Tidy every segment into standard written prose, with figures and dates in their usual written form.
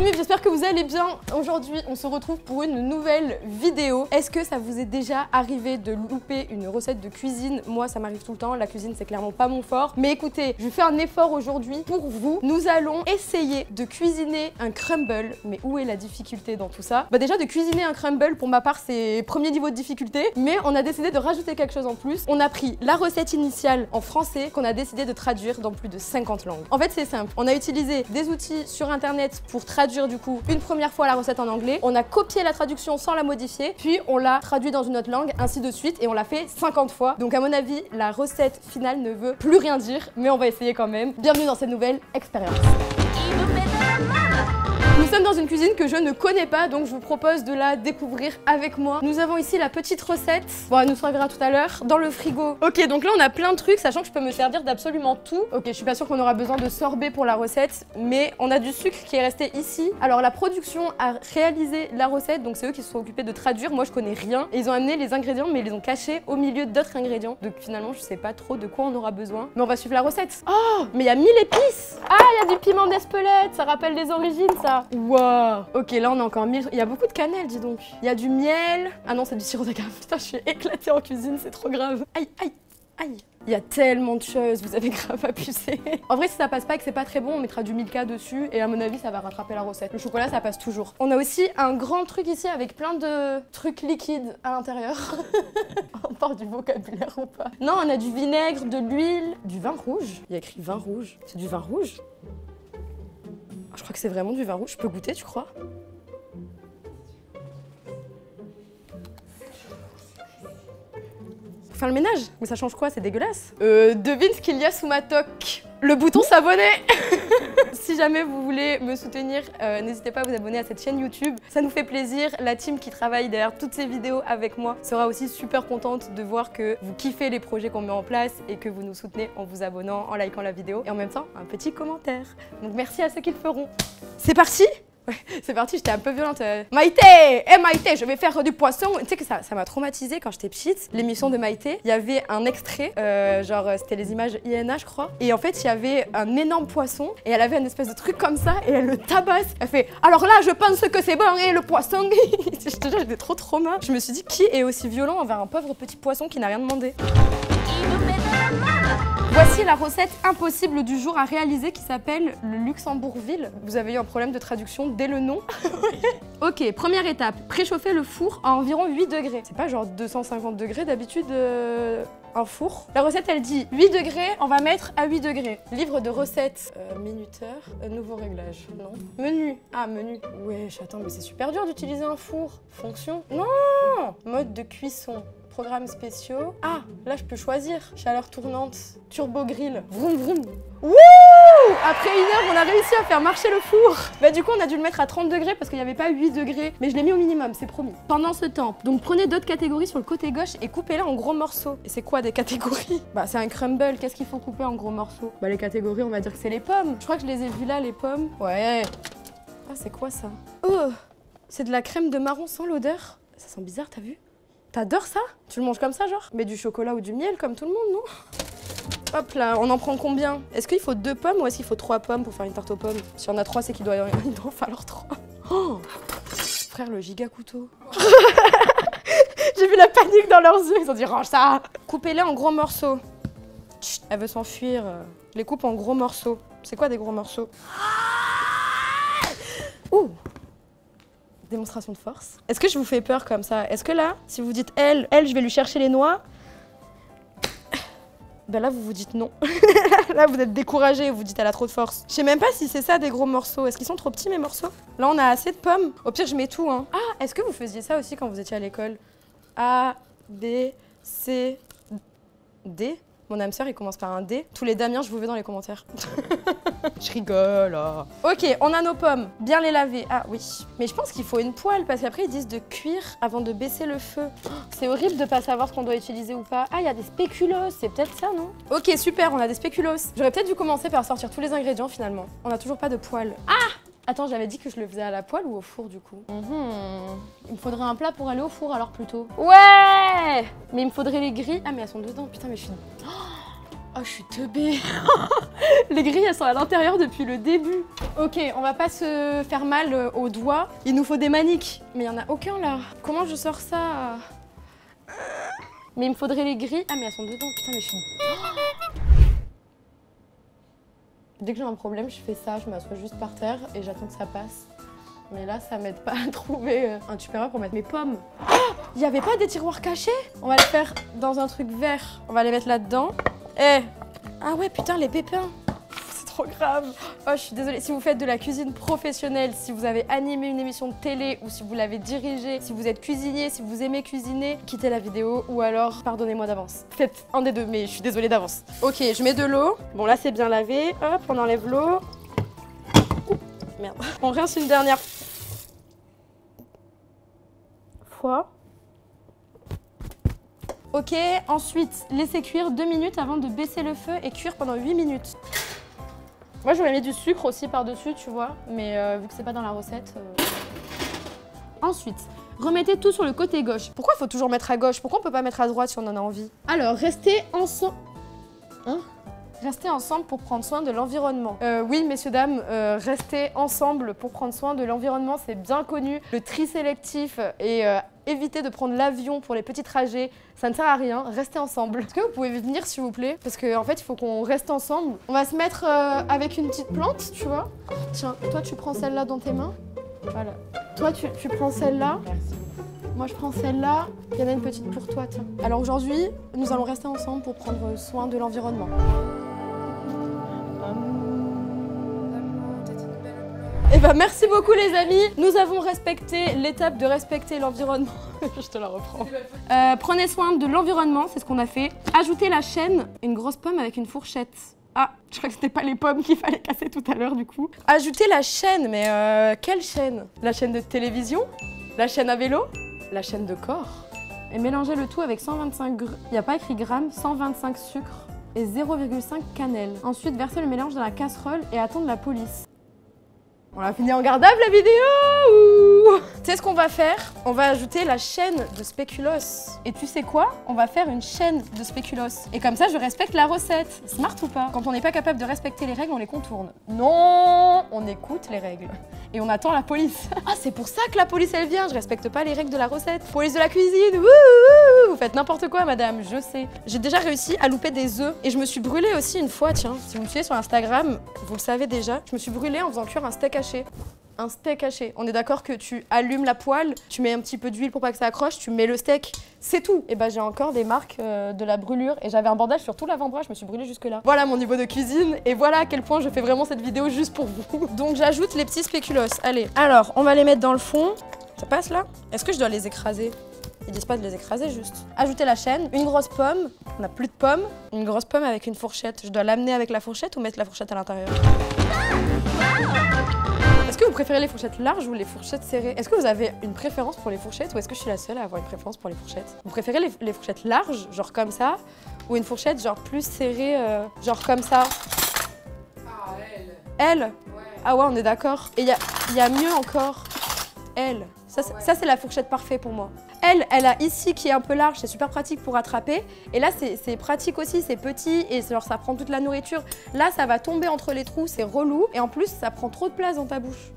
amis, j'espère que vous allez bien. Aujourd'hui, on se retrouve pour une nouvelle vidéo. Est-ce que ça vous est déjà arrivé de louper une recette de cuisine? Moi, ça m'arrive tout le temps. La cuisine, c'est clairement pas mon fort. Mais écoutez, je fais un effort aujourd'hui pour vous. Nous allons essayer de cuisiner un crumble. Mais où est la difficulté dans tout ça? Bah déjà, de cuisiner un crumble, pour ma part, c'est premier niveau de difficulté. Mais on a décidé de rajouter quelque chose en plus. On a pris la recette initiale en français qu'on a décidé de traduire dans plus de 50 langues. En fait, c'est simple. On a utilisé des outils sur internet pour traduire du coup une première fois la recette en anglais. On a copié la traduction sans la modifier, puis on l'a traduit dans une autre langue, ainsi de suite, et on l'a fait 50 fois. Donc à mon avis, la recette finale ne veut plus rien dire, mais on va essayer quand même. Bienvenue dans cette nouvelle expérience. Nous sommes dans une cuisine que je ne connais pas, donc je vous propose de la découvrir avec moi. Nous avons ici la petite recette. Bon, elle nous servira tout à l'heure. Dans le frigo. Ok, donc là on a plein de trucs, sachant que je peux me servir d'absolument tout. Ok, je suis pas sûre qu'on aura besoin de sorbet pour la recette, mais on a du sucre qui est resté ici. Alors la production a réalisé la recette, donc c'est eux qui se sont occupés de traduire. Moi je connais rien. Et ils ont amené les ingrédients, mais ils les ont cachés au milieu d'autres ingrédients. Donc finalement je sais pas trop de quoi on aura besoin. Mais on va suivre la recette. Oh, mais il y a 1000 épices. Ah, il y a du piment d'Espelette, ça rappelle les origines ça. Wow. Ok, là on a encore 1000. Il y a beaucoup de cannelle, dis donc. Il y a du miel. Ah non, c'est du sirop d'agave. Putain, je suis éclatée en cuisine, c'est trop grave. Aïe, aïe, aïe. Il y a tellement de choses, vous avez grave abusé. En vrai, si ça passe pas et que c'est pas très bon, on mettra du Milka dessus et à mon avis, ça va rattraper la recette. Le chocolat, ça passe toujours. On a aussi un grand truc ici avec plein de trucs liquides à l'intérieur. On parle du vocabulaire ou pas? Non, on a du vinaigre, de l'huile, du vin rouge. Il y a écrit vin rouge. C'est du vin rouge? Je crois que c'est vraiment du vin rouge. Je peux goûter, tu crois? Faire le ménage? Mais ça change quoi? C'est dégueulasse. Devine ce qu'il y a sous ma toque. Le bouton s'abonner. Si jamais vous voulez me soutenir, n'hésitez pas à vous abonner à cette chaîne YouTube. Ça nous fait plaisir. La team qui travaille derrière toutes ces vidéos avec moi sera aussi super contente de voir que vous kiffez les projets qu'on met en place et que vous nous soutenez en vous abonnant, en likant la vidéo et en même temps un petit commentaire. Donc merci à ceux qui le feront. C'est parti? Ouais, c'est parti, j'étais un peu violente. Maïté! Maïté, je vais faire du poisson. Tu sais que ça m'a traumatisée quand j'étais petite. L'émission de Maïté, il y avait un extrait, genre c'était les images INA je crois. Et en fait, il y avait un énorme poisson et elle avait une espèce de truc comme ça et elle le tabasse. Elle fait « Alors là, je pense que c'est bon et le poisson... » Je te jure, j'étais trop trauma. Je me suis dit, qui est aussi violent envers un pauvre petit poisson qui n'a rien demandé? Voici la recette impossible du jour à réaliser qui s'appelle le Luxembourgville. Vous avez eu un problème de traduction dès le nom. Ok, première étape, préchauffer le four à environ 8 degrés. C'est pas genre 250 degrés d'habitude un four. La recette elle dit 8 degrés, on va mettre à 8 degrés. Livre de recettes, minuteur, nouveau réglage, non. Menu, ah menu. Wesh, attends mais c'est super dur d'utiliser un four. Fonction, non. Mode de cuisson. Programmes spéciaux. Ah, là je peux choisir. Chaleur tournante, turbo grill. Vroom vroom. Wouh! Après 1 heure, on a réussi à faire marcher le four. Bah du coup, on a dû le mettre à 30 degrés parce qu'il n'y avait pas 8 degrés. Mais je l'ai mis au minimum, c'est promis. Pendant ce temps, donc prenez d'autres catégories sur le côté gauche et coupez-les en gros morceaux. Et c'est quoi des catégories? Bah c'est un crumble, qu'est-ce qu'il faut couper en gros morceaux? Bah les catégories, on va dire que c'est les pommes. Je crois que je les ai vues là, les pommes. Ouais. Ah, c'est quoi ça? Oh, c'est de la crème de marron sans l'odeur. Ça sent bizarre, t'as vu? T'adores ça? Tu le manges comme ça, genre? Mais du chocolat ou du miel, comme tout le monde, non? Hop là, on en prend combien? Est-ce qu'il faut 2 pommes ou est-ce qu'il faut 3 pommes pour faire une tarte aux pommes? Si on a 3, c'est qu'il doit falloir 3. Oh frère, le giga couteau. J'ai vu la panique dans leurs yeux, ils ont dit range ça. Coupez-les en gros morceaux. Chut, elle veut s'enfuir. Je les coupe en gros morceaux. C'est quoi des gros morceaux? Ouh! Démonstration de force. Est-ce que je vous fais peur comme ça? Est-ce que là, si vous dites elle, je vais lui chercher les noix, ben là vous vous dites non. Là vous êtes découragé, vous dites elle a trop de force. Je sais même pas si c'est ça des gros morceaux. Est-ce qu'ils sont trop petits mes morceaux? Là on a assez de pommes. Au pire je mets tout hein. Ah, est-ce que vous faisiez ça aussi quand vous étiez à l'école? A, B, C, D. Mon âme sœur il commence par un D. Tous les Damiens je vous veux dans les commentaires. Je rigole. Ok, on a nos pommes. Bien les laver. Ah oui. Mais je pense qu'il faut une poêle parce qu'après ils disent de cuire avant de baisser le feu. C'est horrible de pas savoir ce qu'on doit utiliser ou pas. Ah, il y a des spéculoos. C'est peut-être ça, non? Ok, super, on a des spéculoos. J'aurais peut-être dû commencer par sortir tous les ingrédients finalement. On a toujours pas de poêle. Ah! Attends, j'avais dit que je le faisais à la poêle ou au four du coup? Il me faudrait un plat pour aller au four alors plutôt. Ouais! Mais il me faudrait les grilles. Ah mais elles sont dedans, putain mais je suis... Oh, je suis teubée. Les grilles, elles sont à l'intérieur depuis le début. Ok, on va pas se faire mal aux doigts. Il nous faut des maniques. Mais il y en a aucun là. Comment je sors ça? Mais il me faudrait les grilles. Ah, mais elles sont dedans. Putain, mais je suis... Dès que j'ai un problème, je fais ça. Je m'assois juste par terre et j'attends que ça passe. Mais là, ça m'aide pas à trouver un tupperware pour mettre mes pommes. Il n'y avait pas des tiroirs cachés? On va le faire dans un truc vert. On va les mettre là-dedans. Ah ouais, putain, les pépins. C'est trop grave. Oh, je suis désolée. Si vous faites de la cuisine professionnelle, si vous avez animé une émission de télé ou si vous l'avez dirigée, si vous êtes cuisinier, si vous aimez cuisiner, quittez la vidéo ou alors pardonnez-moi d'avance. Faites un des deux, mais je suis désolée d'avance. Ok, je mets de l'eau. Bon, là, c'est bien lavé. Hop, on enlève l'eau. Merde. On rince une dernière fois. Ok, ensuite, laissez cuire 2 minutes avant de baisser le feu et cuire pendant 8 minutes. Moi, j'aurais mis du sucre aussi par-dessus, tu vois, mais vu que c'est pas dans la recette... Ensuite, remettez tout sur le côté gauche. Pourquoi il faut toujours mettre à gauche? Pourquoi on peut pas mettre à droite si on en a envie? Alors, restez ensemble... Hein? Restez ensemble pour prendre soin de l'environnement. Oui, messieurs, dames, restez ensemble pour prendre soin de l'environnement, c'est bien connu. Le tri sélectif et éviter de prendre l'avion pour les petits trajets, ça ne sert à rien, restez ensemble. Est-ce que vous pouvez venir, s'il vous plaît? Parce qu'en fait, il faut qu'on reste ensemble. On va se mettre avec une petite plante, tu vois. Tiens, toi, tu prends celle-là dans tes mains. Voilà. Toi, tu prends celle-là. Merci beaucoup. Moi, je prends celle-là. Il y en a une petite pour toi, tiens. Alors aujourd'hui, nous allons rester ensemble pour prendre soin de l'environnement. Eh ben, merci beaucoup les amis, nous avons respecté l'étape de respecter l'environnement. Je te la reprends. Prenez soin de l'environnement, c'est ce qu'on a fait. Ajoutez la chaîne, une grosse pomme avec une fourchette. Ah, je crois que c'était pas les pommes qu'il fallait casser tout à l'heure du coup. Ajoutez la chaîne, mais quelle chaîne? La chaîne de télévision? La chaîne à vélo? La chaîne de corps? Et mélangez le tout avec 125 grammes, il n'y a pas écrit grammes, 125 sucre et 0,5 cannelle. Ensuite, versez le mélange dans la casserole et attendre la police. On l'a fini en gardable la vidéo. Tu sais ce qu'on va faire? On va ajouter la chaîne de spéculoos. Et tu sais quoi? On va faire une chaîne de spéculoos. Et comme ça, je respecte la recette. Smart ou pas? Quand on n'est pas capable de respecter les règles, on les contourne. Non, on écoute les règles. Et on attend la police. Ah, c'est pour ça que la police, elle vient. Je respecte pas les règles de la recette. Police de la cuisine. Vous faites n'importe quoi, madame, je sais. J'ai déjà réussi à louper des œufs. Et je me suis brûlée aussi une fois, tiens. Si vous me suivez sur Instagram, vous le savez déjà. Je me suis brûlée en faisant cuire un steak haché. Un steak haché. On est d'accord que tu allumes la poêle, tu mets un petit peu d'huile pour pas que ça accroche, tu mets le steak, c'est tout. Et bah j'ai encore des marques de la brûlure et j'avais un bandage sur tout l'avant-bras, je me suis brûlée jusque là. Voilà mon niveau de cuisine et voilà à quel point je fais vraiment cette vidéo juste pour vous. Donc j'ajoute les petits spéculoos. Allez, alors on va les mettre dans le fond. Ça passe là? Est-ce que je dois les écraser? Ils disent pas de les écraser juste. Ajouter la chaîne, une grosse pomme, on n'a plus de pommes, une grosse pomme avec une fourchette. Je dois l'amener avec la fourchette ou mettre la fourchette à l'intérieur? Est-ce que vous préférez les fourchettes larges ou les fourchettes serrées? Est-ce que vous avez une préférence pour les fourchettes ou est-ce que je suis la seule à avoir une préférence pour les fourchettes? Vous préférez les fourchettes larges, genre comme ça, ou une fourchette genre plus serrée, genre comme ça? Ah, elle. Elle? Ouais. Ah ouais, on est d'accord. Et il y a mieux encore. Elle. Ça, c'est la fourchette parfaite pour moi. Elle a ici qui est un peu large, c'est super pratique pour attraper. Et là, c'est pratique aussi, c'est petit et genre, ça prend toute la nourriture. Là, ça va tomber entre les trous, c'est relou. Et en plus, ça prend trop de place dans ta bouche.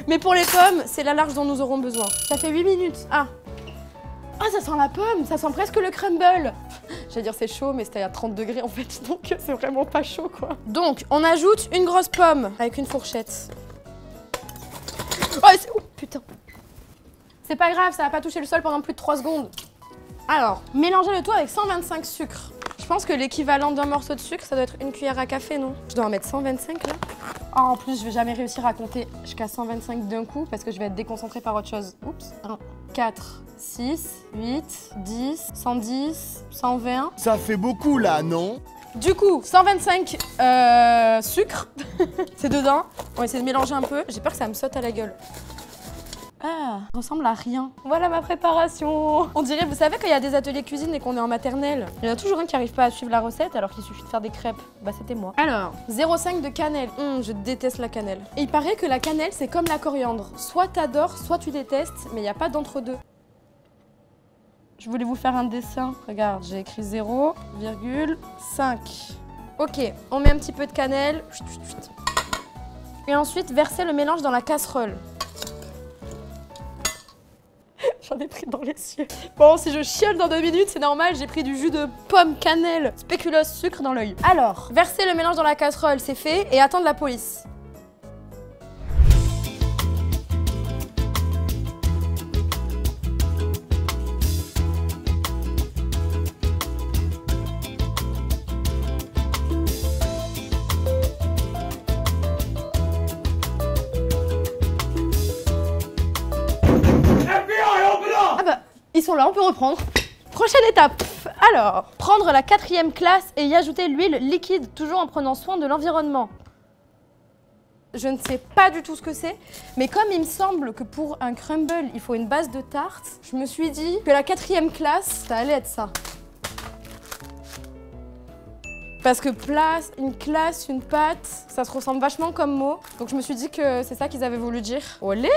Mais pour les pommes, c'est la large dont nous aurons besoin. Ça fait 8 minutes. Ah, ça sent la pomme, ça sent presque le crumble. J'allais dire c'est chaud, mais c'était à 30 degrés en fait, donc c'est vraiment pas chaud quoi. Donc, on ajoute une grosse pomme avec une fourchette. Oh, putain. C'est pas grave, ça va pas toucher le sol pendant plus de 3 secondes. Alors, mélangez le tout avec 125 sucres. Je pense que l'équivalent d'un morceau de sucre, ça doit être une cuillère à café, non? Je dois en mettre 125 là. Oh, en plus, je vais jamais réussir à compter jusqu'à 125 d'un coup parce que je vais être déconcentrée par autre chose. Oups. 1, 4, 6, 8, 10, 110, 120. Ça fait beaucoup là, non? Du coup, 125 sucre, c'est dedans. On va essayer de mélanger un peu. J'ai peur que ça me saute à la gueule. Ah, ça ressemble à rien. Voilà ma préparation. On dirait, vous savez, quand il y a des ateliers cuisine et qu'on est en maternelle, il y en a toujours un qui n'arrive pas à suivre la recette alors qu'il suffit de faire des crêpes. Bah c'était moi. Alors, 0,5 de cannelle. Je déteste la cannelle. Et il paraît que la cannelle, c'est comme la coriandre. Soit t'adores, soit tu détestes, mais il n'y a pas d'entre-deux. Je voulais vous faire un dessin. Regarde, j'ai écrit 0,5. Ok, on met un petit peu de cannelle. Et ensuite, verser le mélange dans la casserole. J'en ai pris dans les yeux. Bon, si je chiale dans 2 minutes, c'est normal, j'ai pris du jus de pomme, cannelle, spéculoos, sucre dans l'œil. Alors, verser le mélange dans la casserole, c'est fait, et attendre la police. Ah bah, ils sont là, on peut reprendre. Prochaine étape. Alors, prendre la 4e classe et y ajouter l'huile liquide, toujours en prenant soin de l'environnement. Je ne sais pas du tout ce que c'est, mais comme il me semble que pour un crumble, il faut une base de tarte, je me suis dit que la 4e classe, ça allait être ça. Parce que place, une classe, une pâte, ça se ressemble vachement comme mot. Donc je me suis dit que c'est ça qu'ils avaient voulu dire. Olé!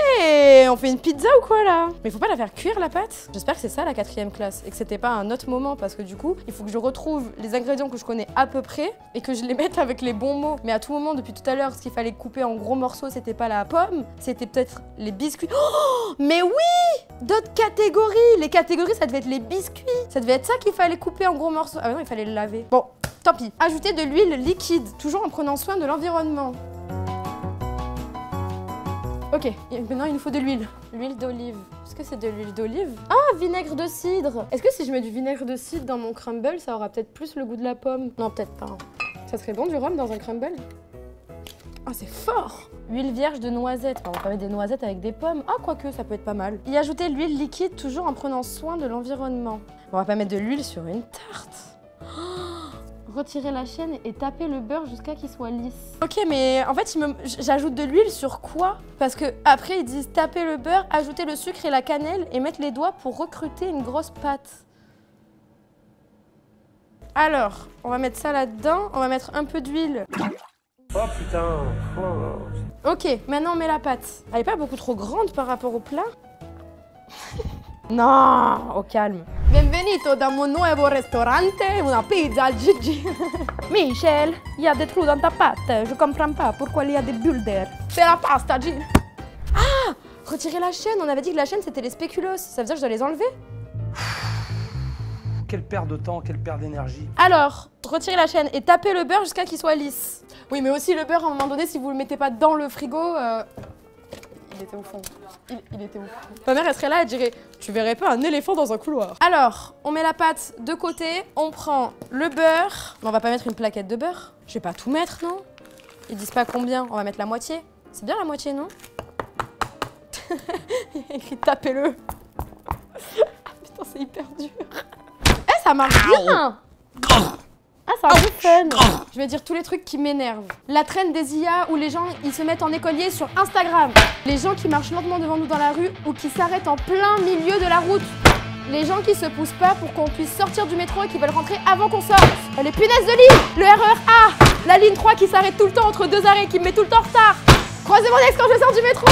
On fait une pizza ou quoi là? Mais il faut pas la faire cuire la pâte? J'espère que c'est ça la 4e classe et que c'était pas un autre moment parce que du coup, il faut que je retrouve les ingrédients que je connais à peu près et que je les mette avec les bons mots. Mais à tout moment, depuis tout à l'heure, ce qu'il fallait couper en gros morceaux, c'était pas la pomme, c'était peut-être les biscuits. Oh! Mais oui! D'autres catégories! Les catégories, ça devait être les biscuits. Ça devait être ça qu'il fallait couper en gros morceaux. Ah non, il fallait le laver. Bon. Tant pis. Ajouter de l'huile liquide, toujours en prenant soin de l'environnement. Ok, maintenant il nous faut de l'huile. L'huile d'olive. Est-ce que c'est de l'huile d'olive? Ah, vinaigre de cidre. Est-ce que si je mets du vinaigre de cidre dans mon crumble, ça aura peut-être plus le goût de la pomme? Non, peut-être pas. Ça serait bon du rhum dans un crumble? Ah, c'est fort! Huile vierge de noisettes. Enfin, on va pas mettre des noisettes avec des pommes. Ah, quoique, ça peut être pas mal. Y ajouter l'huile liquide, toujours en prenant soin de l'environnement. On va pas mettre de l'huile sur une tarte. Retirer la chaîne et taper le beurre jusqu'à qu'il soit lisse. Ok, mais en fait, j'ajoute de l'huile sur quoi? Parce que après ils disent taper le beurre, ajouter le sucre et la cannelle et mettre les doigts pour recruter une grosse pâte. Alors, on va mettre ça là-dedans, on va mettre un peu d'huile. Oh putain. Oh. Ok, maintenant on met la pâte. Elle est pas beaucoup trop grande par rapport au plat? Non, au calme. Bienvenido dans mon nuovo ristorante, una pizza al Gigi. Michel, il y a des trous dans ta pâte. Je comprends pas pourquoi il y a des bulles d'air. C'est la pasta, Gigi. Ah, retirer la chaîne. On avait dit que la chaîne c'était les spéculoos. Ça veut dire que je dois les enlever? Quelle perte de temps, quelle perte d'énergie. Alors, retirer la chaîne et taper le beurre jusqu'à qu'il soit lisse. Oui, mais aussi le beurre, à un moment donné, si vous le mettez pas dans le frigo... Il était au fond. Il était au fond. Ma mère, elle serait là, elle dirait « Tu verrais pas un éléphant dans un couloir ». Alors, on met la pâte de côté, on prend le beurre. Mais on va pas mettre une plaquette de beurre. Je vais pas tout mettre, non? Ils disent pas combien, on va mettre la moitié. C'est bien la moitié, non? Il y a écrit « Tapez-le ». Putain, c'est hyper dur. Eh, ça marche bien! Ah, c'est un peu fun. Je vais dire tous les trucs qui m'énervent. La traîne des IA où les gens ils se mettent en écolier sur Instagram. Les gens qui marchent lentement devant nous dans la rue ou qui s'arrêtent en plein milieu de la route. Les gens qui se poussent pas pour qu'on puisse sortir du métro et qui veulent rentrer avant qu'on sorte. Les punaises de lit, le RER A, la ligne 3 qui s'arrête tout le temps entre 2 arrêts, qui me met tout le temps en retard. Croisez mon ex quand je sors du métro.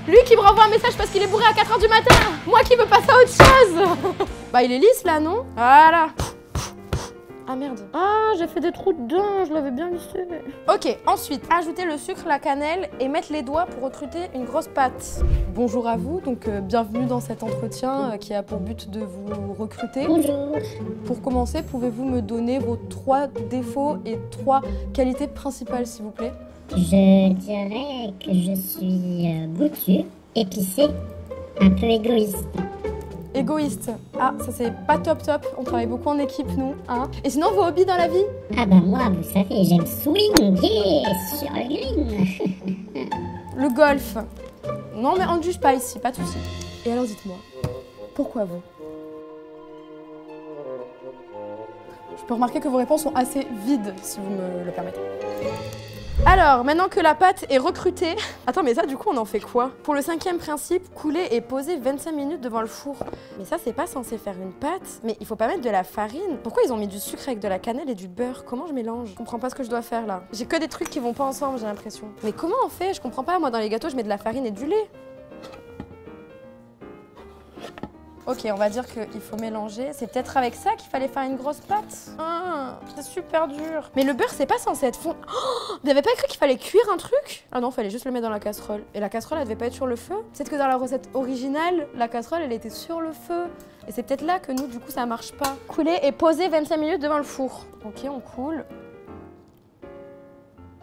Lui qui me renvoie un message parce qu'il est bourré à 4 h du matin. Moi qui veux passer à autre chose. Bah il est lisse là, non? Voilà. Ah merde. Ah, j'ai fait des trous dedans, je l'avais bien lissé. Ok, ensuite, ajouter le sucre, la cannelle et mettre les doigts pour recruter une grosse pâte. Bonjour à vous, donc bienvenue dans cet entretien qui a pour but de vous recruter. Bonjour. Pour commencer, pouvez-vous me donner vos 3 défauts et 3 qualités principales, s'il vous plaît? Je dirais que je suis goûtu, épicé, un peu égoïste. Égoïste. Ah, ça c'est pas top. On travaille beaucoup en équipe, nous. Hein. Et sinon, vos hobbies dans la vie? Ah bah moi, vous savez, j'aime swinguer sur le green. Le golf. Non, mais on ne juge pas ici, pas de soucis. Et alors, dites-moi, pourquoi vous? Je peux remarquer que vos réponses sont assez vides, si vous me le permettez. Alors, maintenant que la pâte est recrutée... Attends, mais ça, du coup, on en fait quoi? Pour le 5e principe, couler et poser 25 minutes devant le four. Mais ça, c'est pas censé faire une pâte. Mais il faut pas mettre de la farine. Pourquoi ils ont mis du sucre avec de la cannelle et du beurre? Comment je mélange? Je comprends pas ce que je dois faire, là. J'ai que des trucs qui vont pas ensemble, j'ai l'impression. Mais comment on fait? Je comprends pas. Moi, dans les gâteaux, je mets de la farine et du lait. Ok, on va dire qu'il faut mélanger. C'est peut-être avec ça qu'il fallait faire une grosse pâte. Ah, c'est super dur. Mais le beurre, c'est pas censé être fond. Oh, vous avez pas cru qu'il fallait cuire un truc? Ah non, fallait juste le mettre dans la casserole. Et la casserole, elle devait pas être sur le feu. Peut-être que dans la recette originale, la casserole, elle était sur le feu. Et c'est peut-être là que nous, du coup, ça marche pas. Couler et poser 25 minutes devant le four. Ok, on coule.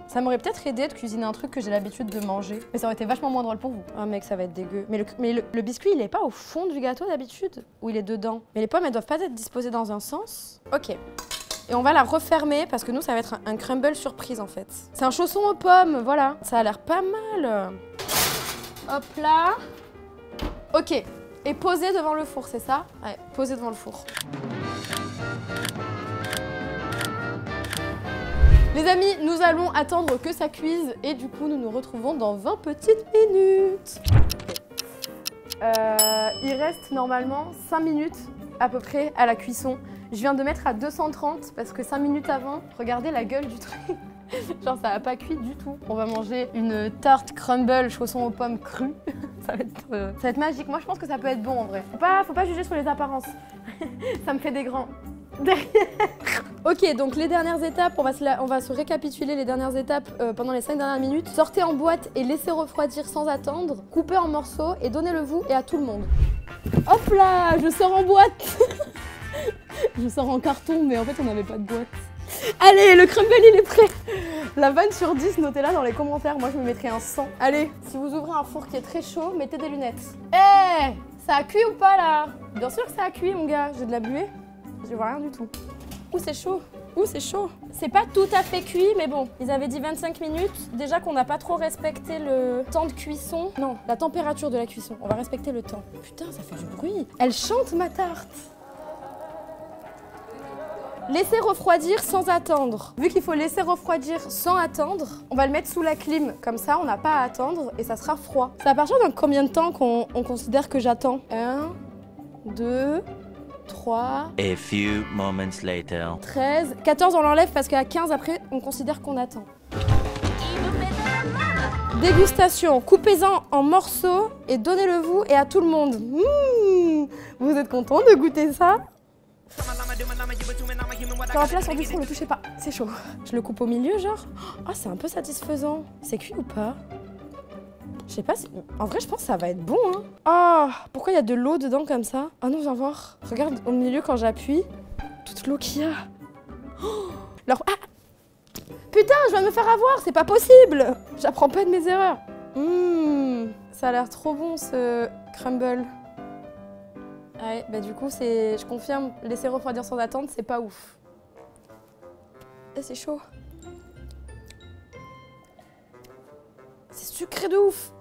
Ça m'aurait peut-être aidé de cuisiner un truc que j'ai l'habitude de manger. Mais ça aurait été vachement moins drôle pour vous. Ah mec, ça va être dégueu. Mais le biscuit, il est pas au fond du gâteau d'habitude? Ou il est dedans? Mais les pommes, elles doivent pas être disposées dans un sens. Ok. Et on va la refermer parce que nous, ça va être un crumble surprise en fait. C'est un chausson aux pommes, voilà. Ça a l'air pas mal. Hop là. Ok. Et poser devant le four, c'est ça? Ouais, poser devant le four. Les amis, nous allons attendre que ça cuise et du coup, nous nous retrouvons dans 20 petites minutes. Il reste normalement 5 minutes à peu près à la cuisson. Je viens de mettre à 230 parce que 5 minutes avant, regardez la gueule du truc. Genre ça n'a pas cuit du tout. On va manger une tarte crumble chausson aux pommes crues. Ça va être magique. Moi je pense que ça peut être bon en vrai. Faut pas juger sur les apparences. Ça me fait des grands. Derrière. Ok, donc les dernières étapes, on va se récapituler les dernières étapes pendant les 5 dernières minutes. Sortez en boîte et laissez refroidir sans attendre. Coupez en morceaux et donnez-le vous et à tout le monde. Hop là, je sors en boîte. Je sors en carton, mais en fait on n'avait pas de boîte. Allez, le crumble il est prêt. La vanne sur 10, notez-la dans les commentaires. Moi je me mettrais un 100. Allez, si vous ouvrez un four qui est très chaud, mettez des lunettes. Eh, ça a cuit ou pas là? Bien sûr que ça a cuit mon gars. J'ai de la buée. Je vois rien du tout. Ouh, c'est chaud. Ouh, c'est chaud. C'est pas tout à fait cuit, mais bon. Ils avaient dit 25 minutes. Déjà qu'on n'a pas trop respecté le temps de cuisson. Non, la température de la cuisson. On va respecter le temps. Putain, ça fait du bruit. Elle chante ma tarte. Laissez refroidir sans attendre. Vu qu'il faut laisser refroidir sans attendre, on va le mettre sous la clim. Comme ça, on n'a pas à attendre et ça sera froid. C'est à partir de combien de temps qu'on considère que j'attends? 1, 2... 3, A few moments later. 13, 14 on l'enlève parce qu'à 15 après on considère qu'on attend. Dégustation, coupez-en en morceaux et donnez-le vous et à tout le monde. Vous êtes content de goûter ça? Quand on place en dessous, ne le touchez pas, c'est chaud. Je le coupe au milieu genre. Ah, c'est un peu satisfaisant. C'est cuit ou pas? Je sais pas si... En vrai, je pense que ça va être bon, hein. Ah, pourquoi il y a de l'eau dedans comme ça? Ah non, viens voir. Regarde au milieu quand j'appuie. Toute l'eau qu'il y a. Oh, alors... Ah, putain, je viens de me faire avoir, c'est pas possible. J'apprends pas de mes erreurs. Ça a l'air trop bon, ce crumble. Ouais, bah du coup, c'est... Je confirme, laisser refroidir sans attendre, c'est pas ouf. Et c'est chaud. C'est sucré de ouf.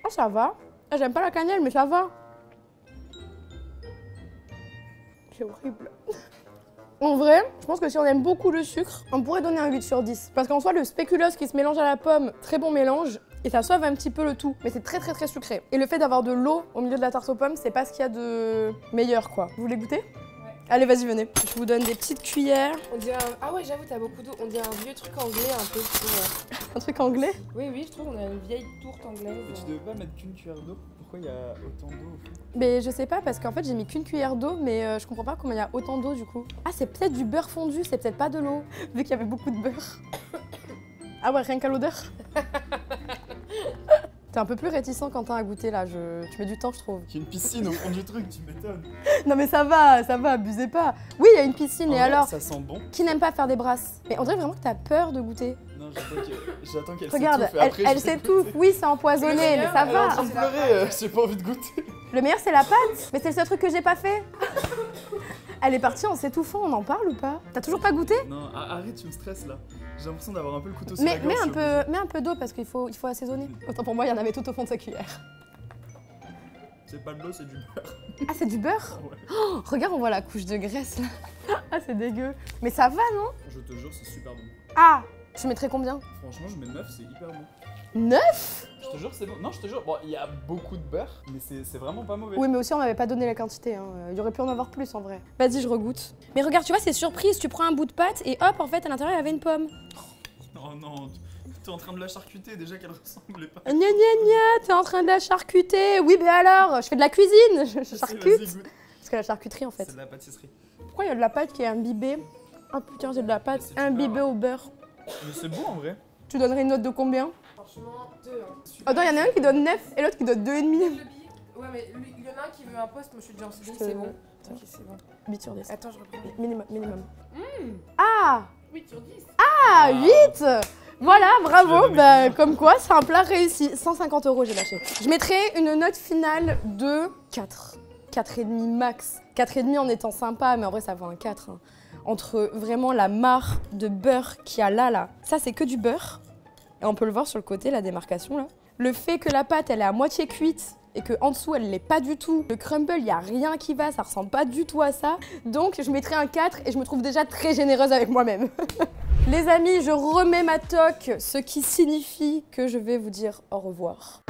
Oh, ça va. J'aime pas la cannelle, mais ça va. C'est horrible. En vrai, je pense que si on aime beaucoup le sucre, on pourrait donner un 8 sur 10. Parce qu'en soi, le spéculoos qui se mélange à la pomme, très bon mélange. Et ça sauve un petit peu le tout. Mais c'est très très très sucré. Et le fait d'avoir de l'eau au milieu de la tarte aux pommes, c'est pas ce qu'il y a de meilleur, quoi. Vous voulez goûter? Allez, vas-y, venez. Je vous donne des petites cuillères. On dirait un... Ah ouais, j'avoue, t'as beaucoup d'eau. On dirait un vieux truc anglais un peu. Un truc anglais? Oui, oui, je trouve qu'on a une vieille tourte anglaise. Mais tu devais pas mettre qu'une cuillère d'eau? Pourquoi il y a autant d'eau au fond? Mais je sais pas, parce qu'en fait, j'ai mis qu'une cuillère d'eau, mais je comprends pas comment il y a autant d'eau du coup. Ah, c'est peut-être du beurre fondu, c'est peut-être pas de l'eau, vu qu'il y avait beaucoup de beurre. Ah ouais, rien qu'à l'odeur. T'es un peu plus réticent, Quentin, à goûter là. Tu mets du temps, je trouve. Il y a une piscine au fond du truc, tu m'étonnes. Non mais ça va, abusez pas. Oui, il y a une piscine, En et vrai, alors? Ça sent bon. Qui n'aime pas faire des brasses? Mais on dirait vraiment que t'as peur de goûter. Non, j'attends qu'elle Regarde, s'étouffe. Et après, elle je vais s'étouffe. goûter. Oui, c'est empoisonné, mais ça Elle est en va. train de pleurer, j'ai pas envie de goûter. Le meilleur, c'est la pâte. Mais c'est le seul truc que j'ai pas fait. Elle est partie en s'étouffant, on en parle ou pas? T'as toujours pas goûté? Non, arrête, tu me stresses là. J'ai l'impression d'avoir un peu le couteau sur Mais la gorge. mets un peu d'eau parce qu'il faut assaisonner. Autant pour moi, il y en avait tout au fond de sa cuillère. C'est pas de l'eau, c'est du beurre. Ah, c'est du beurre? Ouais. Oh, regarde, on voit la couche de graisse là. Ah, c'est dégueu. Mais ça va, non? Je te jure, c'est super bon. Ah, tu mettrais combien? Franchement, je mets 9, c'est hyper bon. 9? Je te jure, c'est bon. Non, je te jure, bon, il y a beaucoup de beurre, mais c'est vraiment pas mauvais. Oui, mais aussi, on m'avait pas donné la quantité. Hein. Il y aurait pu en avoir plus en vrai. Vas-y, je regoute. Mais regarde, tu vois, c'est surprise. Tu prends un bout de pâte et hop, en fait, à l'intérieur, il y avait une pomme. Oh non, T'es en train de la charcuter déjà qu'elle ressemblait pas. Gna gna gna, t'es en train de la charcuter. Oui, mais alors, je fais de la cuisine, je charcute. Parce que la charcuterie en fait. C'est de la pâtisserie. Pourquoi il y a de la pâte qui est imbibée? Ah putain, j'ai de la pâte imbibée au beurre. Mais c'est bon en vrai. Tu donnerais une note de combien? Franchement, 2. Hein. Attends, il y en a un qui donne 9 et l'autre qui donne 2,5. Ouais, mais il y en a un qui veut un poste, moi je suis déjà en CDI, Je te- c'est bon. Ok, c'est bon. 8 sur 10. Attends, je reprends. Minimum. Ah 8 sur 10. Ah 8. Voilà, bravo, Je l'ai bah, nommé. comme quoi c'est un plat réussi. 150 € j'ai lâché. Je mettrai une note finale de 4. 4,5 max. 4,5 en étant sympa, mais en vrai ça vaut un 4. Hein. Entre vraiment la mare de beurre qu'il y a là. Ça c'est que du beurre. Et on peut le voir sur le côté, la démarcation là. Le fait que la pâte elle est à moitié cuite et que en dessous elle l'est pas du tout. Le crumble, il y a rien qui va, ça ressemble pas du tout à ça. Donc je mettrai un 4 et je me trouve déjà très généreuse avec moi-même. Les amis, je remets ma toque, ce qui signifie que je vais vous dire au revoir.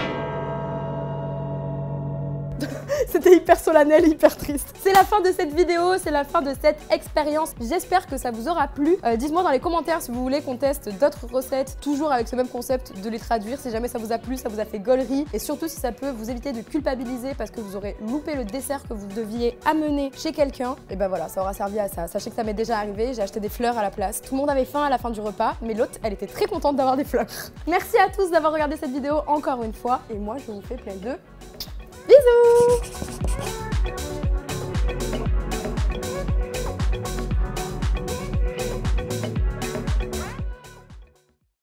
C'était hyper solennel, hyper triste. C'est la fin de cette vidéo, c'est la fin de cette expérience. J'espère que ça vous aura plu. Dites-moi dans les commentaires si vous voulez qu'on teste d'autres recettes, toujours avec ce même concept de les traduire. Si jamais ça vous a plu, ça vous a fait gaulerie. Et surtout si ça peut vous éviter de culpabiliser parce que vous aurez loupé le dessert que vous deviez amener chez quelqu'un. Et ben voilà, ça aura servi à ça. Sachez que ça m'est déjà arrivé, j'ai acheté des fleurs à la place. Tout le monde avait faim à la fin du repas, mais l'autre, elle était très contente d'avoir des fleurs. Merci à tous d'avoir regardé cette vidéo encore une fois. Et moi, je vous fais plein de bisous.